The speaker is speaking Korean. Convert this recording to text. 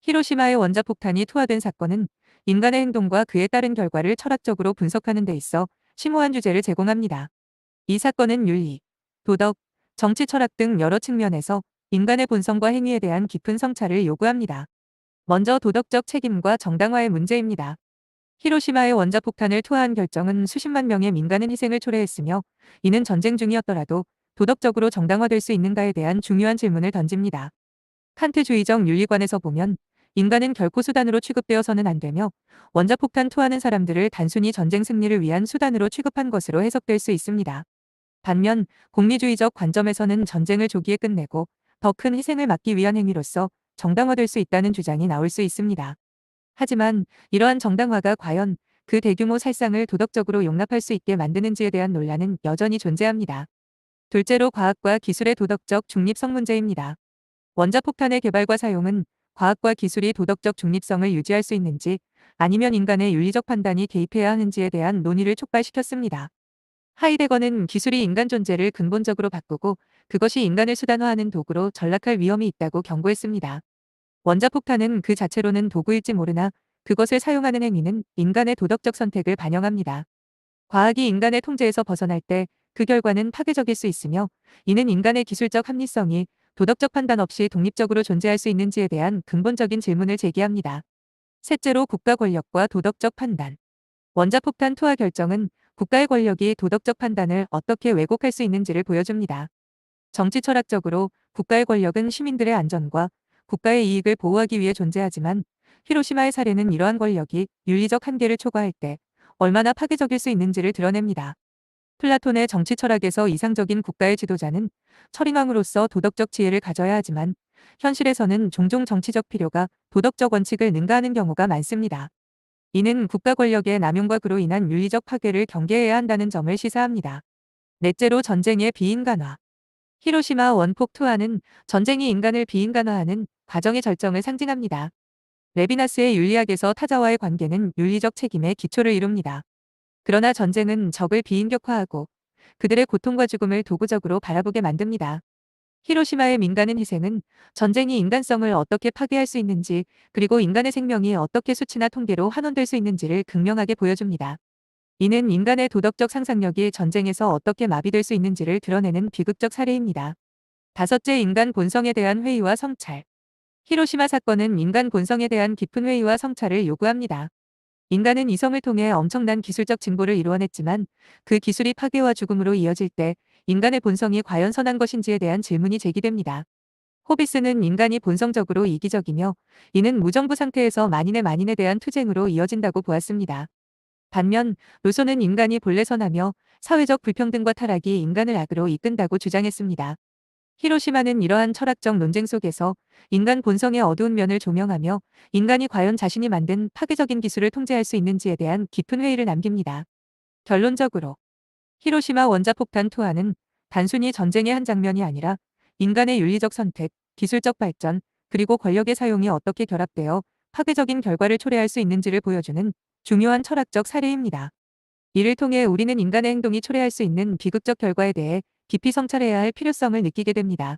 히로시마의 원자폭탄이 투하된 사건은 인간의 행동과 그에 따른 결과를 철학적으로 분석하는 데 있어 심오한 주제를 제공합니다. 이 사건은 윤리, 도덕, 정치 철학 등 여러 측면에서 인간의 본성과 행위에 대한 깊은 성찰을 요구합니다. 먼저 도덕적 책임과 정당화의 문제입니다. 히로시마의 원자폭탄을 투하한 결정은 수십만 명의 민간인 희생을 초래했으며, 이는 전쟁 중이었더라도 도덕적으로 정당화될 수 있는가에 대한 중요한 질문을 던집니다. 칸트주의적 윤리관에서 보면 인간은 결코 수단으로 취급되어서는 안 되며, 원자폭탄 투하는 사람들을 단순히 전쟁 승리를 위한 수단으로 취급한 것으로 해석될 수 있습니다. 반면 공리주의적 관점에서는 전쟁을 조기에 끝내고 더 큰 희생을 막기 위한 행위로서 정당화될 수 있다는 주장이 나올 수 있습니다. 하지만 이러한 정당화가 과연 그 대규모 살상을 도덕적으로 용납할 수 있게 만드는지에 대한 논란은 여전히 존재합니다. 둘째로 과학과 기술의 도덕적 중립성 문제입니다. 원자폭탄의 개발과 사용은 과학과 기술이 도덕적 중립성을 유지할 수 있는지, 아니면 인간의 윤리적 판단이 개입해야 하는지에 대한 논의를 촉발시켰습니다. 하이데거는 기술이 인간 존재를 근본적으로 바꾸고 그것이 인간을 수단화하는 도구로 전락할 위험이 있다고 경고했습니다. 원자폭탄은 그 자체로는 도구일지 모르나 그것을 사용하는 행위는 인간의 도덕적 선택을 반영합니다. 과학이 인간의 통제에서 벗어날 때 그 결과는 파괴적일 수 있으며, 이는 인간의 기술적 합리성이 도덕적 판단 없이 독립적으로 존재할 수 있는지에 대한 근본적인 질문을 제기합니다. 셋째로 국가 권력과 도덕적 판단. 원자폭탄 투하 결정은 국가의 권력이 도덕적 판단을 어떻게 왜곡할 수 있는지를 보여줍니다. 정치 철학적으로 국가의 권력은 시민들의 안전과 국가의 이익을 보호하기 위해 존재하지만, 히로시마의 사례는 이러한 권력이 윤리적 한계를 초과할 때 얼마나 파괴적일 수 있는지를 드러냅니다. 플라톤의 정치 철학에서 이상적인 국가의 지도자는 철인왕으로서 도덕적 지혜를 가져야 하지만, 현실에서는 종종 정치적 필요가 도덕적 원칙을 능가하는 경우가 많습니다. 이는 국가 권력의 남용과 그로 인한 윤리적 파괴를 경계해야 한다는 점을 시사합니다. 넷째로 전쟁의 비인간화. 히로시마 원폭 투하는 전쟁이 인간을 비인간화하는 과정의 절정을 상징합니다. 레비나스의 윤리학에서 타자와의 관계는 윤리적 책임의 기초를 이룹니다. 그러나 전쟁은 적을 비인격화하고 그들의 고통과 죽음을 도구적으로 바라보게 만듭니다. 히로시마의 민간인 희생은 전쟁이 인간성을 어떻게 파괴할 수 있는지, 그리고 인간의 생명이 어떻게 수치나 통계로 환원될 수 있는지를 극명하게 보여줍니다. 이는 인간의 도덕적 상상력이 전쟁에서 어떻게 마비될 수 있는지를 드러내는 비극적 사례입니다. 다섯째, 인간 본성에 대한 회의와 성찰. 히로시마 사건은 인간 본성에 대한 깊은 회의와 성찰을 요구합니다. 인간은 이성을 통해 엄청난 기술적 진보를 이루어냈지만, 그 기술이 파괴와 죽음으로 이어질 때 인간의 본성이 과연 선한 것인지에 대한 질문이 제기됩니다. 호비스는 인간이 본성적으로 이기적이며, 이는 무정부 상태에서 만인에 대한 투쟁으로 이어진다고 보았습니다. 반면 루소는 인간이 본래 선하며 사회적 불평등과 타락이 인간을 악으로 이끈다고 주장했습니다. 히로시마는 이러한 철학적 논쟁 속에서 인간 본성의 어두운 면을 조명하며, 인간이 과연 자신이 만든 파괴적인 기술을 통제할 수 있는지에 대한 깊은 회의를 남깁니다. 결론적으로 히로시마 원자폭탄 투하는 단순히 전쟁의 한 장면이 아니라 인간의 윤리적 선택, 기술적 발전, 그리고 권력의 사용이 어떻게 결합되어 파괴적인 결과를 초래할 수 있는지를 보여주는 중요한 철학적 사례입니다. 이를 통해 우리는 인간의 행동이 초래할 수 있는 비극적 결과에 대해 깊이 성찰해야 할 필요성을 느끼게 됩니다.